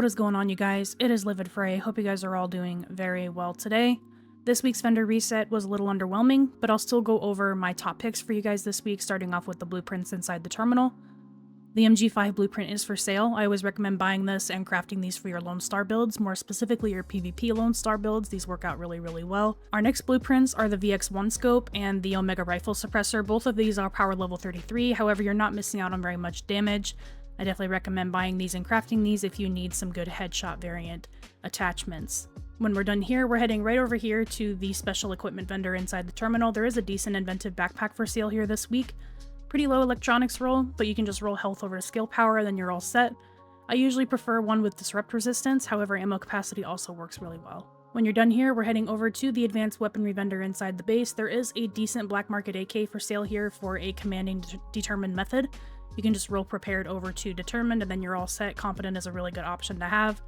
What is going on, you guys? It is Livid Fray. Hope you guys are all doing very well today. This week's vendor reset was a little underwhelming, but I'll still go over my top picks for you guys this week, starting off with the blueprints inside the terminal. The MG5 blueprint is for sale. I always recommend buying this and crafting these for your LoneStar builds, more specifically your PvP LoneStar builds. These work out really, really well. Our next blueprints are the VX1 scope and the Omega rifle suppressor. Both of these are power level 33, however, you're not missing out on very much damage. I definitely recommend buying these and crafting these if you need some good headshot variant attachments. When we're done here, we're heading right over here to the special equipment vendor inside the terminal. There is a decent inventive backpack for sale here this week. Pretty low electronics roll, but you can just roll health over skill power, then you're all set. I usually prefer one with disrupt resistance, however ammo capacity also works really well. When you're done here, we're heading over to the advanced weaponry vendor inside the base. There is a decent black market AK for sale here for a commanding determined method. You can just roll prepared over to determined and then you're all set. Competent is a really good option to have.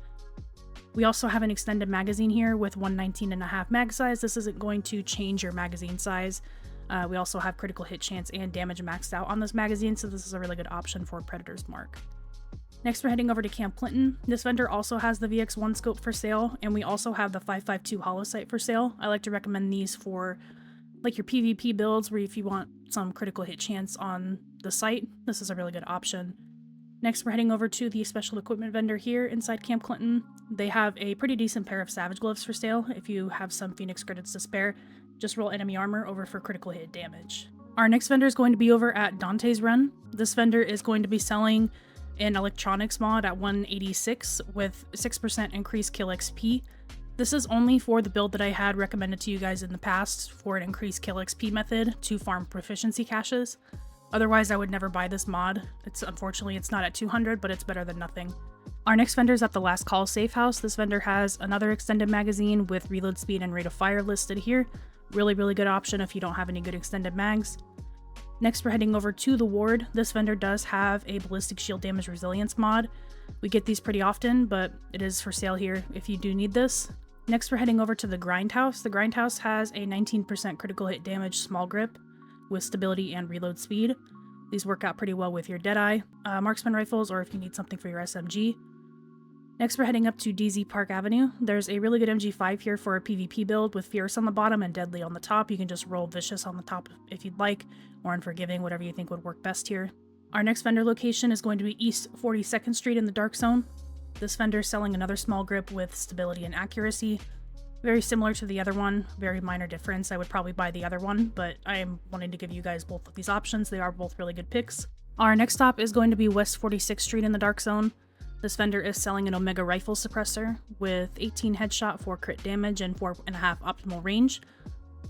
We also have an extended magazine here with 119.5 mag size. This isn't going to change your magazine size. We also have critical hit chance and damage maxed out on this magazine, so this is a really good option for Predator's Mark. Next, we're heading over to Camp Clinton. This vendor also has the VX1 scope for sale, and we also have the 5.52 holo sight for sale. I like to recommend these for like your PvP builds, where if you want some critical hit chance on the sight, this is a really good option. Next, we're heading over to the special equipment vendor here inside Camp Clinton. They have a pretty decent pair of Savage gloves for sale. If you have some Phoenix credits to spare, just roll enemy armor over for critical hit damage. Our next vendor is going to be over at Dante's Run. This vendor is going to be selling an electronics mod at 186 with 6% increased kill XP. This is only for the build that I had recommended to you guys in the past for an increased kill XP method to farm proficiency caches. Otherwise, I would never buy this mod. Unfortunately, it's not at 200, but it's better than nothing. Our next vendor is at the Last Call Safe House. This vendor has another extended magazine with reload speed and rate of fire listed here. Really, really good option if you don't have any good extended mags. Next, we're heading over to the Ward. This vendor does have a ballistic shield damage resilience mod. We get these pretty often, but it is for sale here if you do need this. Next, we're heading over to the Grindhouse. The Grindhouse has a 19% critical hit damage small grip with stability and reload speed. These work out pretty well with your Deadeye marksman rifles, or if you need something for your SMG. Next, we're heading up to DZ Park Avenue. There's a really good MG5 here for a PvP build with Fierce on the bottom and Deadly on the top. You can just roll Vicious on the top if you'd like, or Unforgiving, whatever you think would work best here. Our next vendor location is going to be East 42nd Street in the Dark Zone. This vendor is selling another small grip with stability and accuracy. Very similar to the other one, very minor difference. I would probably buy the other one, but I am wanting to give you guys both of these options. They are both really good picks. Our next stop is going to be West 46th Street in the Dark Zone. This vendor is selling an Omega rifle suppressor with 18 headshot for crit damage and 4.5 optimal range.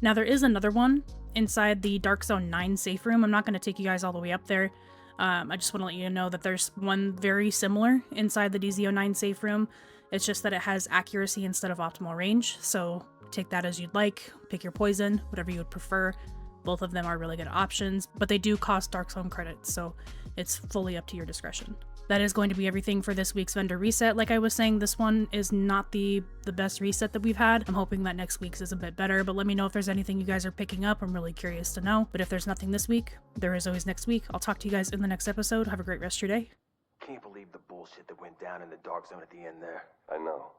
Now there is another one inside the Dark Zone 9 safe room. I'm not going to take you guys all the way up there. I just want to let you know that there's one very similar inside the DZ09 safe room. It's just that it has accuracy instead of optimal range, so take that as you'd like, pick your poison, whatever you would prefer. Both of them are really good options, but they do cost Dark Zone credits, so it's fully up to your discretion. That is going to be everything for this week's vendor reset. Like I was saying, this one is not the best reset that we've had. I'm hoping that next week's is a bit better, but let me know if there's anything you guys are picking up. I'm really curious to know. But if there's nothing this week, there is always next week. I'll talk to you guys in the next episode. Have a great rest of your day. Can't believe the bullshit that went down in the Dark Zone at the end there. I know.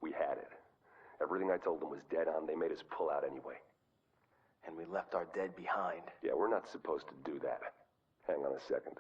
We had it. Everything I told them was dead on. They made us pull out anyway. And we left our dead behind. Yeah, we're not supposed to do that. Hang on a second.